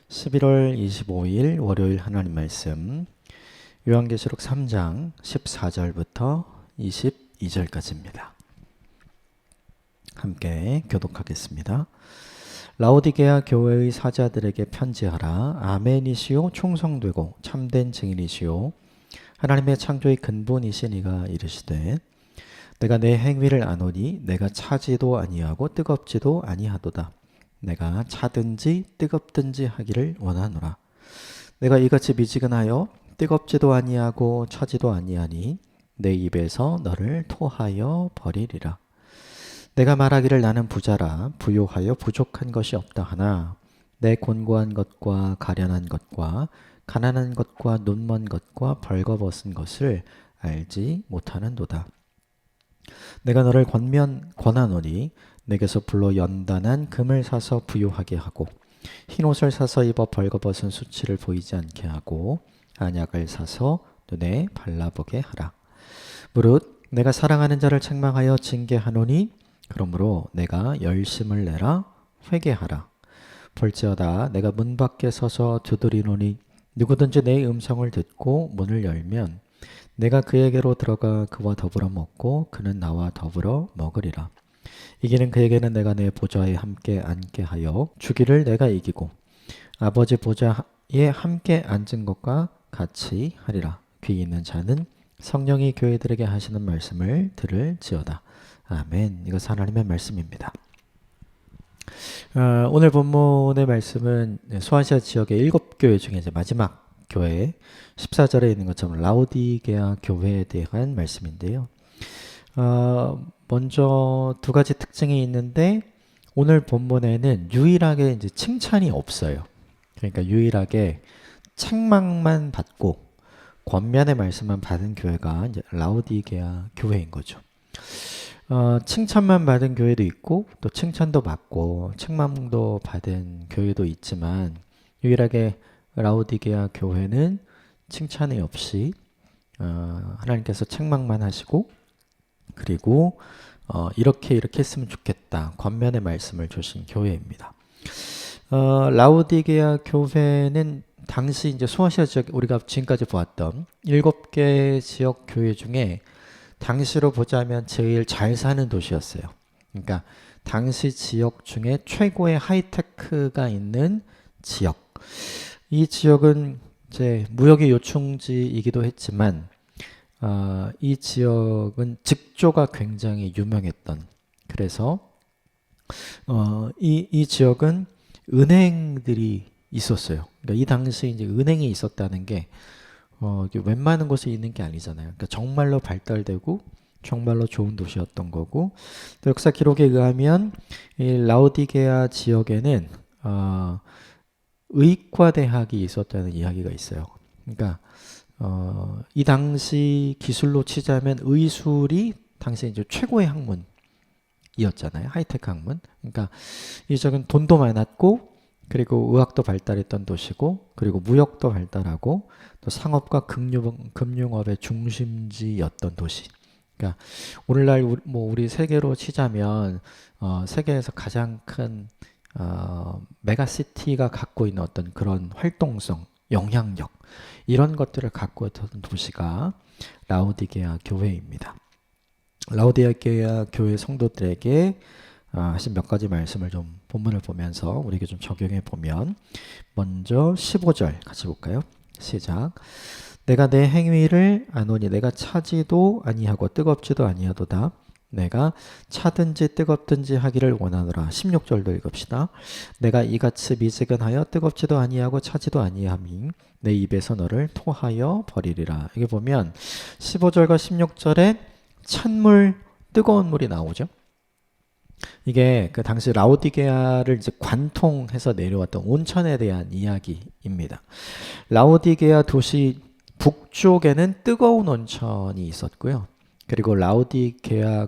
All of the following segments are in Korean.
11월 25일 월요일 하나님 말씀 요한계시록 3장 14절부터 22절까지입니다. 함께 교독하겠습니다. 라오디게아 교회의 사자들에게 편지하라. 아멘이시오 충성되고 참된 증인이시오 하나님의 창조의 근본이신 이가 이르시되 내가 내 행위를 아노니 내가 차지도 아니하고 뜨겁지도 아니하도다. 내가 차든지 뜨겁든지 하기를 원하노라. 내가 이같이 미지근하여 뜨겁지도 아니하고 차지도 아니하니 내 입에서 너를 토하여 버리리라. 내가 말하기를 나는 부자라 부요하여 부족한 것이 없다 하나 내 곤고한 것과 가련한 것과 가난한 것과 눈먼 것과 벌거벗은 것을 알지 못하는도다. 내가 너를 권하노니 내게서 불로 연단한 금을 사서 부요하게 하고 흰옷을 사서 입어 벌거벗은 수치를 보이지 않게 하고 안약을 사서 눈에 발라보게 하라. 무릇 내가 사랑하는 자를 책망하여 징계하노니 그러므로 내가 열심을 내라 회개하라. 볼지어다 내가 문 밖에 서서 두드리노니 누구든지 내 음성을 듣고 문을 열면 내가 그에게로 들어가 그와 더불어 먹고 그는 나와 더불어 먹으리라. 이기는 그에게는 내가 내 보좌에 함께 앉게 하여 주기를 내가 이기고 아버지 보좌에 함께 앉은 것과 같이 하리라. 귀 있는 자는 성령이 교회들에게 하시는 말씀을 들을지어다. 아멘. 이것은 하나님의 말씀입니다. 오늘 본문의 말씀은 소아시아 지역의 7교회 중에 이제 마지막 교회 14절에 있는 것처럼 라오디게아 교회에 대한 말씀인데요. 먼저 두 가지 특징이 있는데 오늘 본문에는 유일하게 이제 칭찬이 없어요. 그러니까 유일하게 책망만 받고 권면의 말씀만 받은 교회가 이제 라오디게아 교회인 거죠. 칭찬만 받은 교회도 있고 또 칭찬도 받고 책망도 받은 교회도 있지만 유일하게 라오디게아 교회는 칭찬이 없이 하나님께서 책망만 하시고 그리고 이렇게 했으면 좋겠다 권면의 말씀을 주신 교회입니다. 라오디게아 교회는 당시 이제 소아시아 지역 우리가 지금까지 보았던 7개 지역 교회 중에 당시로 보자면 제일 잘 사는 도시였어요. 그러니까 당시 지역 중에 최고의 하이테크가 있는 지역. 이 지역은 이제 무역의 요충지이기도 했지만 이 지역은 직조가 굉장히 유명했던 그래서 이 지역은 은행들이 있었어요. 그러니까 이 당시에 이제 은행이 있었다는 게 웬만한 곳에 있는 게 아니잖아요. 그러니까 정말로 발달되고 정말로 좋은 도시였던 거고 또 역사 기록에 의하면 이 라오디게아 지역에는 의과대학이 있었다는 이야기가 있어요. 그러니까 이 당시 기술로 치자면 의술이 당시 이제 최고의 학문이었잖아요. 하이테크 학문. 그러니까 이 지역은 돈도 많았고 그리고 의학도 발달했던 도시고 그리고 무역도 발달하고 또 상업과 금융업의 중심지였던 도시. 그러니까 오늘날 우리 세계로 치자면 세계에서 가장 큰 메가시티가 갖고 있는 어떤 그런 활동성, 영향력 이런 것들을 갖고 있던 도시가 라오디게아 교회입니다. 라오디게아 교회 성도들에게 하신 몇 가지 말씀을 좀 본문을 보면서 우리에게 좀 적용해 보면 먼저 15절 같이 볼까요? 시작. 내가 내 행위를 아노니 내가 차지도 아니하고 뜨겁지도 아니하도다. 내가 차든지 뜨겁든지 하기를 원하노라. 16절도 읽읍시다. 내가 이같이 미지근하여 뜨겁지도 아니하고 차지도 아니함이 내 입에서 너를 토하여 버리리라. 여기 보면 15절과 16절에 찬물, 뜨거운 물이 나오죠. 이게 그 당시 라오디게아를 이제 관통해서 내려왔던 온천에 대한 이야기입니다. 라오디게아 도시 북쪽에는 뜨거운 온천이 있었고요. 그리고 라오디게아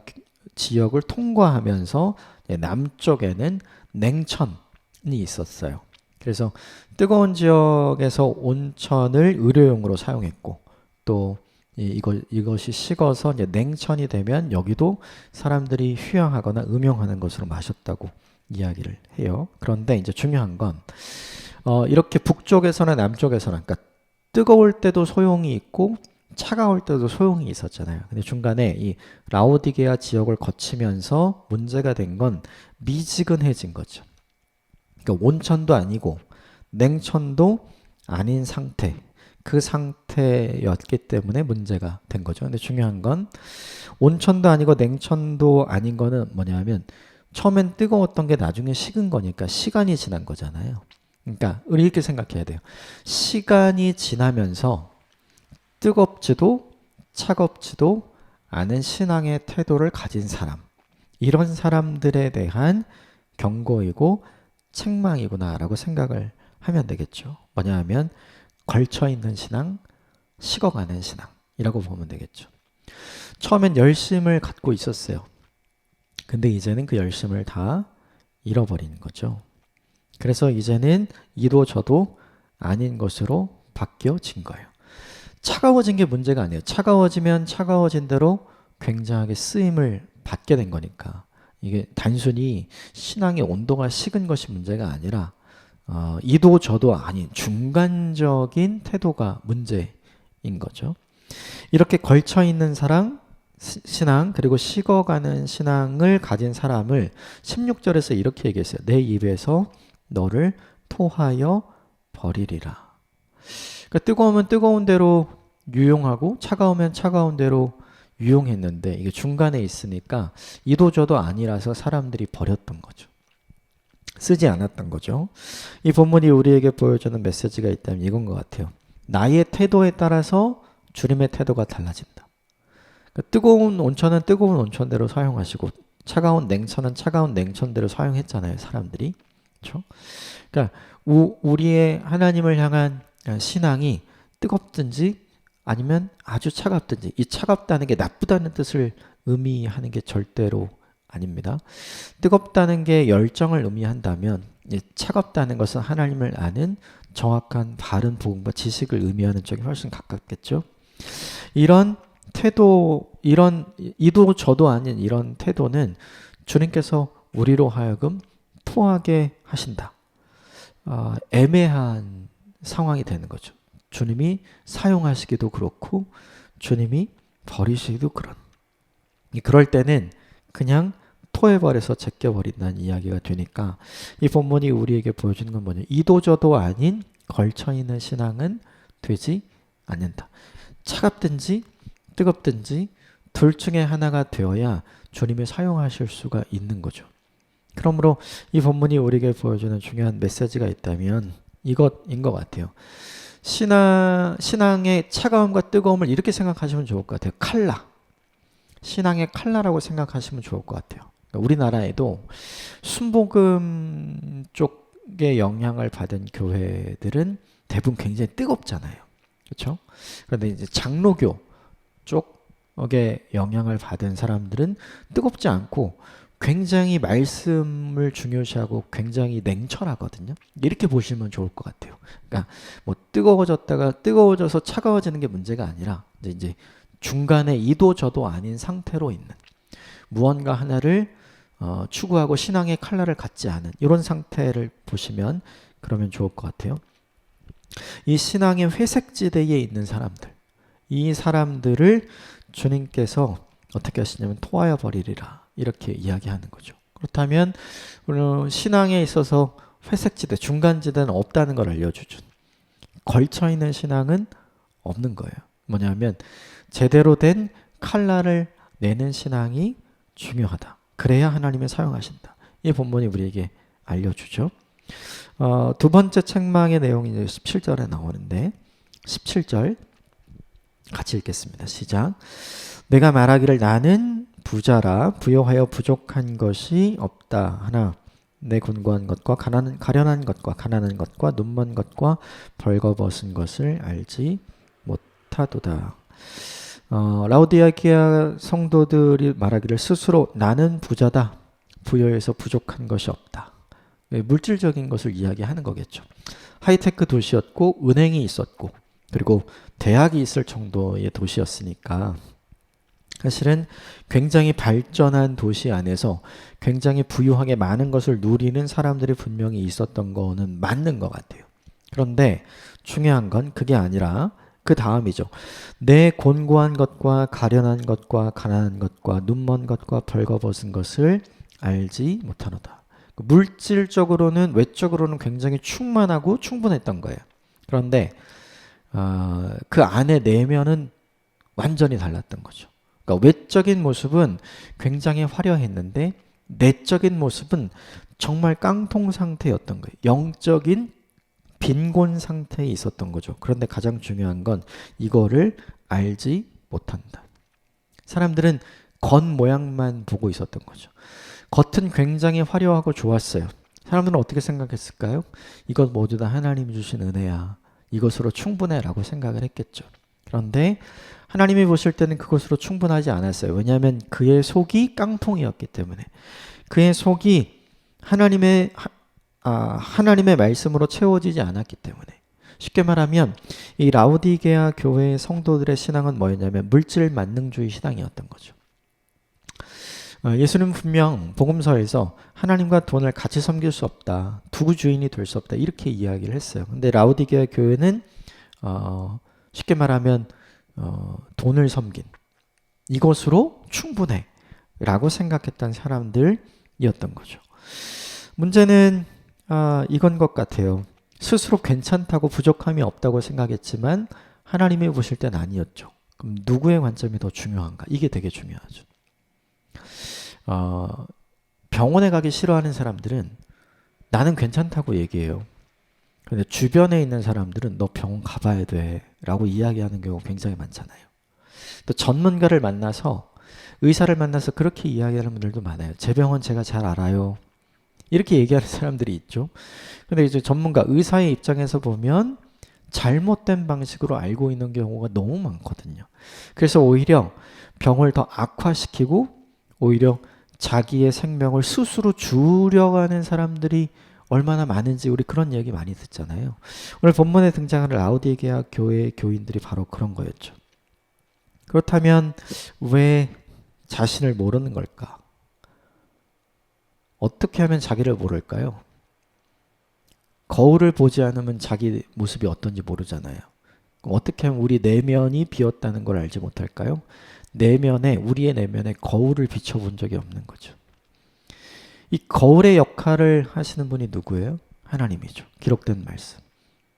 지역을 통과하면서 남쪽에는 냉천이 있었어요. 그래서 뜨거운 지역에서 온천을 의료용으로 사용했고 또 이것이 식어서 이제 냉천이 되면 여기도 사람들이 휴양하거나 음용하는 것으로 마셨다고 이야기를 해요. 그런데 이제 중요한 건 이렇게 북쪽에서나 남쪽에서나 그러니까 뜨거울 때도 소용이 있고 차가울 때도 소용이 있었잖아요. 근데 중간에 이 라오디게아 지역을 거치면서 문제가 된 건 미지근해진 거죠. 그러니까 온천도 아니고 냉천도 아닌 상태. 그 상태였기 때문에 문제가 된 거죠. 근데 중요한 건 온천도 아니고 냉천도 아닌 거는 뭐냐면 처음엔 뜨거웠던 게 나중에 식은 거니까 시간이 지난 거잖아요. 그러니까 우리 이렇게 생각해야 돼요. 시간이 지나면서 뜨겁지도 차갑지도 않은 신앙의 태도를 가진 사람, 이런 사람들에 대한 경고이고 책망이구나라고 생각을 하면 되겠죠. 뭐냐 하면 걸쳐있는 신앙, 식어가는 신앙이라고 보면 되겠죠. 처음엔 열심을 갖고 있었어요. 근데 이제는 그 열심을 다 잃어버리는 거죠. 그래서 이제는 이도 저도 아닌 것으로 바뀌어진 거예요. 차가워진 게 문제가 아니에요. 차가워지면 차가워진 대로 굉장하게 쓰임을 받게 된 거니까. 이게 단순히 신앙의 온도가 식은 것이 문제가 아니라 이도 저도 아닌 중간적인 태도가 문제인 거죠. 이렇게 걸쳐있는 신앙 그리고 식어가는 신앙을 가진 사람을 16절에서 이렇게 얘기했어요. 내 입에서 너를 토하여 버리리라. 그러니까 뜨거우면 뜨거운 대로 유용하고 차가우면 차가운 대로 유용했는데 이게 중간에 있으니까 이도저도 아니라서 사람들이 버렸던 거죠. 쓰지 않았던 거죠. 이 본문이 우리에게 보여주는 메시지가 있다면 이건 것 같아요. 나의 태도에 따라서 주님의 태도가 달라진다. 그러니까 뜨거운 온천은 뜨거운 온천대로 사용하시고 차가운 냉천은 차가운 냉천대로 사용했잖아요. 사람들이. 그렇죠? 그러니까 우리의 하나님을 향한 신앙이 뜨겁든지 아니면 아주 차갑든지 이 차갑다는 게 나쁘다는 뜻을 의미하는 게 절대로 아닙니다. 뜨겁다는 게 열정을 의미한다면 차갑다는 것은 하나님을 아는 정확한 바른 복음과 지식을 의미하는 쪽이 훨씬 가깝겠죠. 이런 태도, 이런 이도 저도 아닌 이런 태도는 주님께서 우리로 하여금 토하게 하신다. 애매한 상황이 되는 거죠. 주님이 사용하시기도 그렇고 주님이 버리시기도 그럴 때는 그냥 토해버려서 제껴버린다는 이야기가 되니까 이 본문이 우리에게 보여주는 건 뭐냐. 이도저도 아닌 걸쳐있는 신앙은 되지 않는다. 차갑든지 뜨겁든지 둘 중에 하나가 되어야 주님이 사용하실 수가 있는 거죠. 그러므로 이 본문이 우리에게 보여주는 중요한 메시지가 있다면 이것인 것 같아요. 신앙의 차가움과 뜨거움을 이렇게 생각하시면 좋을 것 같아요. 칼라. 신앙의 칼라라고 생각하시면 좋을 것 같아요. 우리나라에도 순복음 쪽의 영향을 받은 교회들은 대부분 굉장히 뜨겁잖아요. 그렇죠? 그런데 이제 장로교 쪽의 영향을 받은 사람들은 뜨겁지 않고 굉장히 말씀을 중요시하고 굉장히 냉철하거든요. 이렇게 보시면 좋을 것 같아요. 그러니까 뭐 뜨거워져서 차가워지는 게 문제가 아니라 이제 중간에 이도 저도 아닌 상태로 있는 무언가 하나를 추구하고 신앙의 칼날을 갖지 않은 이런 상태를 보시면 그러면 좋을 것 같아요. 이 신앙의 회색지대에 있는 사람들, 이 사람들을 주님께서 어떻게 하시냐면 토하여 버리리라 이렇게 이야기하는 거죠. 그렇다면 신앙에 있어서 회색지대, 중간지대는 없다는 걸 알려주죠. 걸쳐있는 신앙은 없는 거예요. 뭐냐면 제대로 된 칼날을 내는 신앙이 중요하다. 그래야 하나님이 사용하신다. 이 본문이 우리에게 알려주죠. 두 번째 책망의 내용이 17절에 나오는데 17절 같이 읽겠습니다. 시작. 내가 말하기를 나는 부자라 부요하여 부족한 것이 없다 하나 내 곤고한 것과 가련한 것과 가난한 것과 눈먼 것과 벌거벗은 것을 알지 못하도다. 라오디게아 성도들이 말하기를 스스로 나는 부자다. 부여해서 부족한 것이 없다. 물질적인 것을 이야기하는 거겠죠. 하이테크 도시였고 은행이 있었고 그리고 대학이 있을 정도의 도시였으니까 사실은 굉장히 발전한 도시 안에서 굉장히 부유하게 많은 것을 누리는 사람들이 분명히 있었던 거는 맞는 것 같아요. 그런데 중요한 건 그게 아니라 그 다음이죠. 내 곤고한 것과 가련한 것과 가난한 것과 눈먼 것과 벌거벗은 것을 알지 못하노다. 물질적으로는 외적으로는 굉장히 충만하고 충분했던 거예요. 그런데 그 안에 내면은 완전히 달랐던 거죠. 그러니까 외적인 모습은 굉장히 화려했는데 내적인 모습은 정말 깡통 상태였던 거예요. 영적인 빈곤 상태에 있었던 거죠. 그런데 가장 중요한 건 이거를 알지 못한다. 사람들은 겉모양만 보고 있었던 거죠. 겉은 굉장히 화려하고 좋았어요. 사람들은 어떻게 생각했을까요? 이것 모두 다 하나님이 주신 은혜야. 이것으로 충분해 라고 생각을 했겠죠. 그런데 하나님이 보실 때는 그것으로 충분하지 않았어요. 왜냐하면 그의 속이 깡통이었기 때문에. 그의 속이 하나님의 말씀으로 채워지지 않았기 때문에. 쉽게 말하면 이 라오디게아 교회의 성도들의 신앙은 뭐였냐면 물질 만능주의 신앙이었던 거죠. 예수는 분명 복음서에서 하나님과 돈을 같이 섬길 수 없다. 두 주인이 될 수 없다. 이렇게 이야기를 했어요. 근데 라오디게아 교회는 쉽게 말하면 돈을 섬긴 이것으로 충분해 라고 생각했던 사람들이었던 거죠. 문제는 이건 것 같아요. 스스로 괜찮다고 부족함이 없다고 생각했지만 하나님이 보실 땐 아니었죠. 그럼 누구의 관점이 더 중요한가? 이게 되게 중요하죠. 병원에 가기 싫어하는 사람들은 나는 괜찮다고 얘기해요. 근데 주변에 있는 사람들은 너 병원 가봐야 돼 라고 이야기하는 경우가 굉장히 많잖아요. 또 전문가를 만나서 의사를 만나서 그렇게 이야기하는 분들도 많아요. 제 병원 제가 잘 알아요. 이렇게 얘기하는 사람들이 있죠. 근데 이제 전문가 의사의 입장에서 보면 잘못된 방식으로 알고 있는 경우가 너무 많거든요. 그래서 오히려 병을 더 악화시키고 오히려 자기의 생명을 스스로 줄여가는 사람들이 얼마나 많은지 우리 그런 얘기 많이 듣잖아요. 오늘 본문에 등장하는 라오디게아 교회의 교인들이 바로 그런 거였죠. 그렇다면 왜 자신을 모르는 걸까? 어떻게 하면 자기를 모를까요? 거울을 보지 않으면 자기 모습이 어떤지 모르잖아요. 그럼 어떻게 하면 우리 내면이 비었다는 걸 알지 못할까요? 우리의 내면에 거울을 비춰본 적이 없는 거죠. 이 거울의 역할을 하시는 분이 누구예요? 하나님이죠. 기록된 말씀.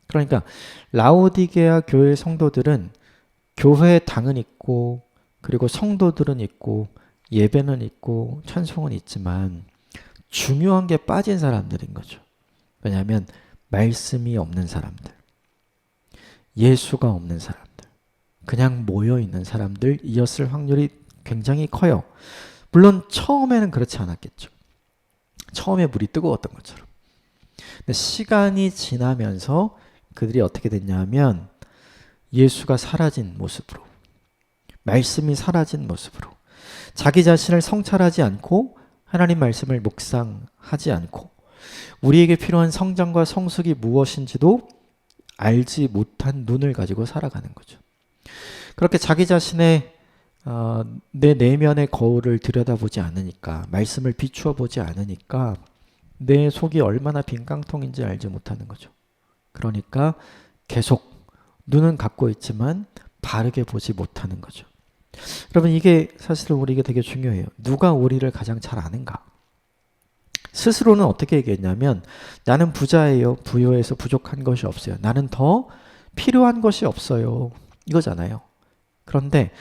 그러니까 라오디게아 교회 성도들은 교회에 당은 있고 그리고 성도들은 있고 예배는 있고 찬송은 있지만 중요한 게 빠진 사람들인 거죠. 왜냐하면 말씀이 없는 사람들, 예수가 없는 사람들, 그냥 모여있는 사람들이었을 확률이 굉장히 커요. 물론 처음에는 그렇지 않았겠죠. 처음에 물이 뜨거웠던 것처럼. 근데 시간이 지나면서 그들이 어떻게 됐냐 하면 예수가 사라진 모습으로, 말씀이 사라진 모습으로, 자기 자신을 성찰하지 않고 하나님 말씀을 묵상하지 않고 우리에게 필요한 성장과 성숙이 무엇인지도 알지 못한 눈을 가지고 살아가는 거죠. 그렇게 자기 자신의 내 내면의 거울을 들여다보지 않으니까, 말씀을 비추어 보지 않으니까 내 속이 얼마나 빈 깡통인지 알지 못하는 거죠. 그러니까 계속 눈은 갖고 있지만 바르게 보지 못하는 거죠. 여러분, 이게 사실 우리에게 되게 중요해요. 누가 우리를 가장 잘 아는가? 스스로는 어떻게 얘기했냐면 나는 부자예요. 부유해서 부족한 것이 없어요. 나는 더 필요한 것이 없어요. 이거잖아요. 그런데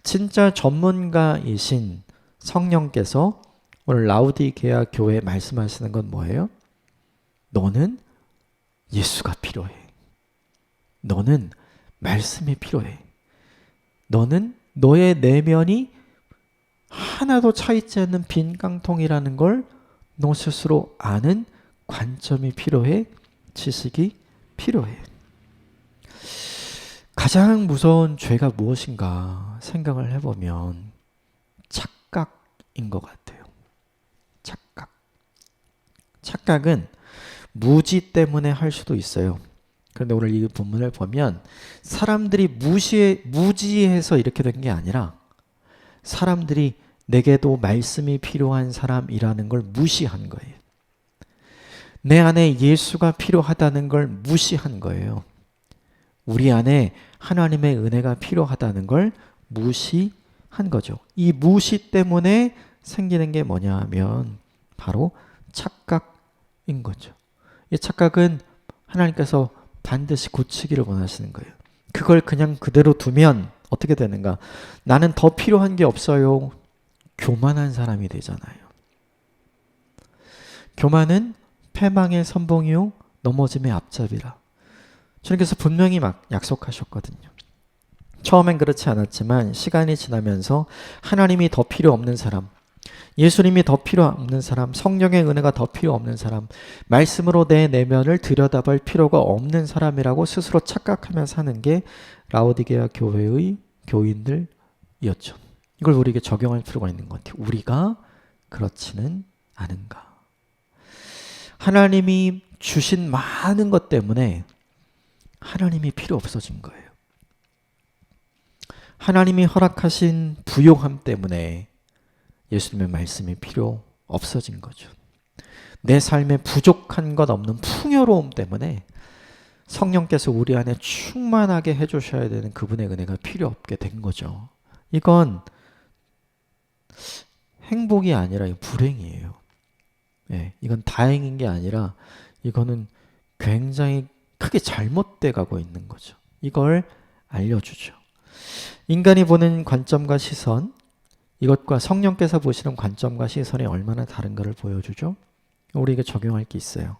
진짜 전문가이신 성령께서 오늘 라오디게아 교회에 말씀하시는 건 뭐예요? 너는 예수가 필요해. 너는 말씀이 필요해. 너는 너의 내면이 하나도 차있지 않는 빈 깡통이라는 걸 너 스스로 아는 관점이 필요해. 지식이 필요해. 가장 무서운 죄가 무엇인가 생각을 해보면 착각인 것 같아요. 착각. 착각은 무지 때문에 할 수도 있어요. 그런데 오늘 이 본문을 보면 사람들이 무지해서 이렇게 된 게 아니라 사람들이 내게도 말씀이 필요한 사람이라는 걸 무시한 거예요. 내 안에 예수가 필요하다는 걸 무시한 거예요. 우리 안에 하나님의 은혜가 필요하다는 걸 무시한 거죠. 이 무시 때문에 생기는 게 뭐냐 하면 바로 착각인 거죠. 이 착각은 하나님께서 반드시 고치기를 원하시는 거예요. 그걸 그냥 그대로 두면 어떻게 되는가? 나는 더 필요한 게 없어요. 교만한 사람이 되잖아요. 교만은 패망의 선봉이요 넘어짐의 앞잡이라. 주님께서 분명히 막 약속하셨거든요. 처음엔 그렇지 않았지만 시간이 지나면서 하나님이 더 필요 없는 사람, 예수님이 더 필요 없는 사람, 성령의 은혜가 더 필요 없는 사람, 말씀으로 내 내면을 들여다볼 필요가 없는 사람이라고 스스로 착각하며 사는 게 라오디게아 교회의 교인들이었죠. 이걸 우리에게 적용할 필요가 있는 것 같아요. 우리가 그렇지는 않은가? 하나님이 주신 많은 것 때문에 하나님이 필요 없어진 거예요. 하나님이 허락하신 부요함 때문에 예수님의 말씀이 필요 없어진 거죠. 내 삶에 부족한 것 없는 풍요로움 때문에 성령께서 우리 안에 충만하게 해주셔야 되는 그분의 은혜가 필요 없게 된 거죠. 이건 행복이 아니라 불행이에요. 네, 이건 다행인 게 아니라 이거는 굉장히 크게 잘못돼 가고 있는 거죠. 이걸 알려주죠. 인간이 보는 관점과 시선, 이것과 성령께서 보시는 관점과 시선이 얼마나 다른가를 보여주죠. 우리에게 적용할 게 있어요.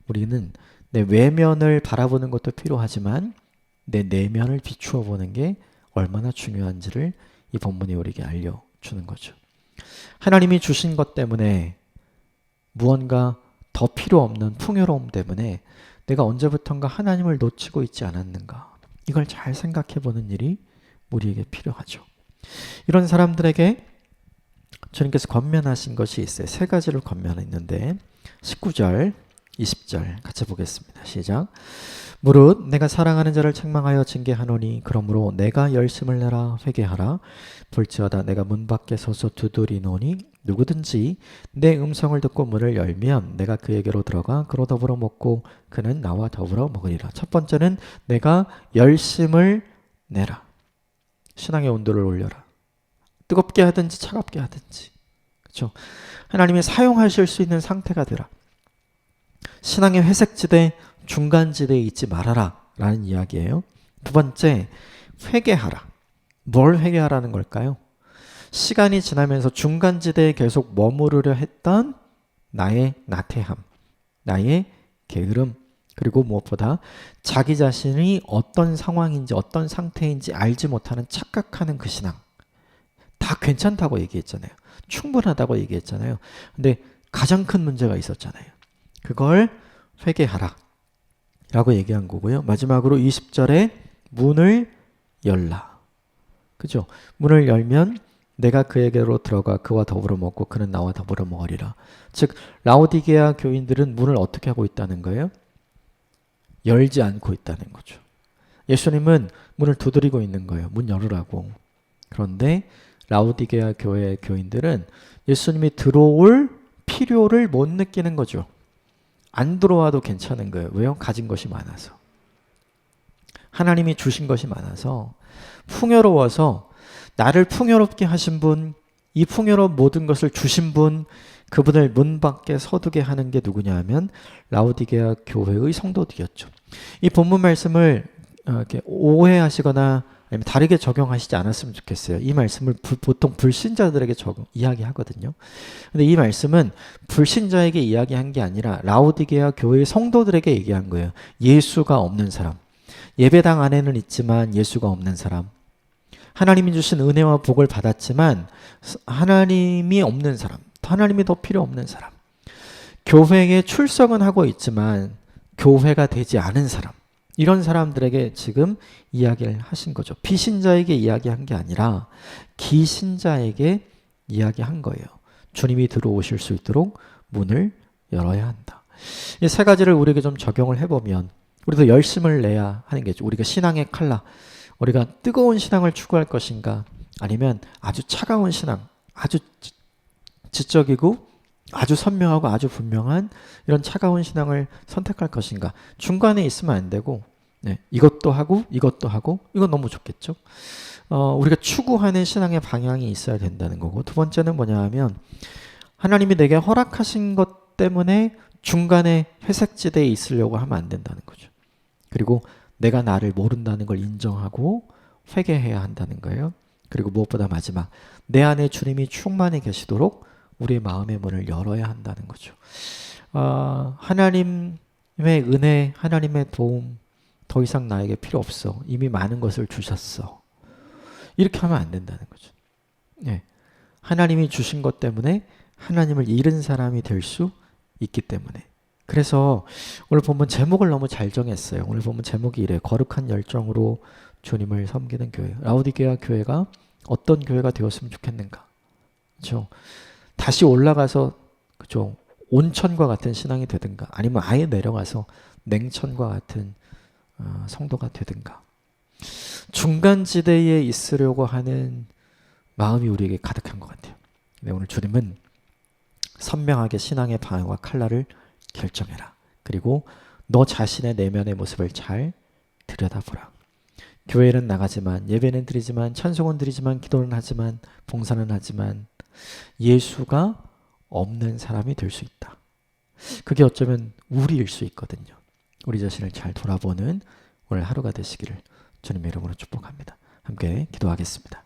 우리는 내 외면을 바라보는 것도 필요하지만 내 내면을 비추어 보는 게 얼마나 중요한지를 이 본문이 우리에게 알려주는 거죠. 하나님이 주신 것 때문에 무언가 더 필요 없는 풍요로움 때문에 내가 언제부턴가 하나님을 놓치고 있지 않았는가, 이걸 잘 생각해 보는 일이 우리에게 필요하죠. 이런 사람들에게 주님께서 권면하신 것이 있어요. 세 가지를 권면했는데 19절, 20절 같이 보겠습니다. 시작. 무릇 내가 사랑하는 자를 책망하여 징계하노니 그러므로 내가 열심을 내라 회개하라. 볼지어다 내가 문 밖에 서서 두드리노니 누구든지 내 음성을 듣고 문을 열면 내가 그에게로 들어가 그로 더불어 먹고 그는 나와 더불어 먹으리라. 첫 번째는 내가 열심을 내라. 신앙의 온도를 올려라. 뜨겁게 하든지 차갑게 하든지, 그렇죠? 하나님이 사용하실 수 있는 상태가 되라. 신앙의 회색지대, 중간지대에 있지 말아라 라는 이야기예요. 두 번째, 회개하라. 뭘 회개하라는 걸까요? 시간이 지나면서 중간지대에 계속 머무르려 했던 나의 나태함, 나의 게으름, 그리고 무엇보다 자기 자신이 어떤 상황인지 어떤 상태인지 알지 못하는 착각하는 그 신앙. 다 괜찮다고 얘기했잖아요. 충분하다고 얘기했잖아요. 근데 가장 큰 문제가 있었잖아요. 그걸 회개하라 라고 얘기한 거고요. 마지막으로 20절에 문을 열라. 그죠? 문을 열면 내가 그에게로 들어가 그와 더불어 먹고 그는 나와 더불어 먹으리라. 즉 라오디게아 교인들은 문을 어떻게 하고 있다는 거예요? 열지 않고 있다는 거죠. 예수님은 문을 두드리고 있는 거예요. 문 열으라고. 그런데 라오디게아 교회의 교인들은 예수님이 들어올 필요를 못 느끼는 거죠. 안 들어와도 괜찮은 거예요. 왜요? 가진 것이 많아서. 하나님이 주신 것이 많아서 풍요로워서 나를 풍요롭게 하신 분, 이 풍요로운 모든 것을 주신 분, 그분을 문 밖에 서두게 하는 게 누구냐 하면 라오디게아 교회의 성도들이었죠. 이 본문 말씀을 이렇게 오해하시거나 아니면 다르게 적용하시지 않았으면 좋겠어요. 이 말씀을 보통 불신자들에게 이야기하거든요. 근데 이 말씀은 불신자에게 이야기한 게 아니라 라오디게아 교회의 성도들에게 얘기한 거예요. 예수가 없는 사람. 예배당 안에는 있지만 예수가 없는 사람. 하나님이 주신 은혜와 복을 받았지만 하나님이 없는 사람. 하나님이 더 필요 없는 사람. 교회에 출석은 하고 있지만 교회가 되지 않은 사람. 이런 사람들에게 지금 이야기를 하신 거죠. 비신자에게 이야기한 게 아니라 기신자에게 이야기한 거예요. 주님이 들어오실 수 있도록 문을 열어야 한다. 이 세 가지를 우리에게 좀 적용을 해보면 우리도 열심을 내야 하는 게죠. 우리가 신앙의 칼라, 우리가 뜨거운 신앙을 추구할 것인가 아니면 아주 차가운 신앙, 아주 지적이고 아주 선명하고 아주 분명한 이런 차가운 신앙을 선택할 것인가? 중간에 있으면 안 되고, 네, 이것도 하고 이것도 하고 이건 너무 좋겠죠. 우리가 추구하는 신앙의 방향이 있어야 된다는 거고, 두 번째는 뭐냐 하면 하나님이 내게 허락하신 것 때문에 중간에 회색지대에 있으려고 하면 안 된다는 거죠. 그리고 내가 나를 모른다는 걸 인정하고 회개해야 한다는 거예요. 그리고 무엇보다 마지막, 내 안에 주님이 충만히 계시도록 우리의 마음의 문을 열어야 한다는 거죠. 하나님의 은혜, 하나님의 도움 더 이상 나에게 필요 없어. 이미 많은 것을 주셨어. 이렇게 하면 안 된다는 거죠. 네. 하나님이 주신 것 때문에 하나님을 잃은 사람이 될 수 있기 때문에. 그래서 오늘 본문 제목을 너무 잘 정했어요. 오늘 본문 제목이 이래요. 거룩한 열정으로 주님을 섬기는 교회. 라오디게아 교회가 어떤 교회가 되었으면 좋겠는가? 그렇죠? 다시 올라가서 그죠? 온천과 같은 신앙이 되든가, 아니면 아예 내려가서 냉천과 같은 성도가 되든가. 중간지대에 있으려고 하는 마음이 우리에게 가득한 것 같아요. 근데 오늘 주님은 선명하게 신앙의 방향과 칼날을 결정해라. 그리고 너 자신의 내면의 모습을 잘 들여다보라. 교회는 나가지만, 예배는 드리지만, 찬송은 드리지만, 기도는 하지만, 봉사는 하지만 예수가 없는 사람이 될 수 있다. 그게 어쩌면 우리일 수 있거든요. 우리 자신을 잘 돌아보는 오늘 하루가 되시기를 주님의 이름으로 축복합니다. 함께 기도하겠습니다.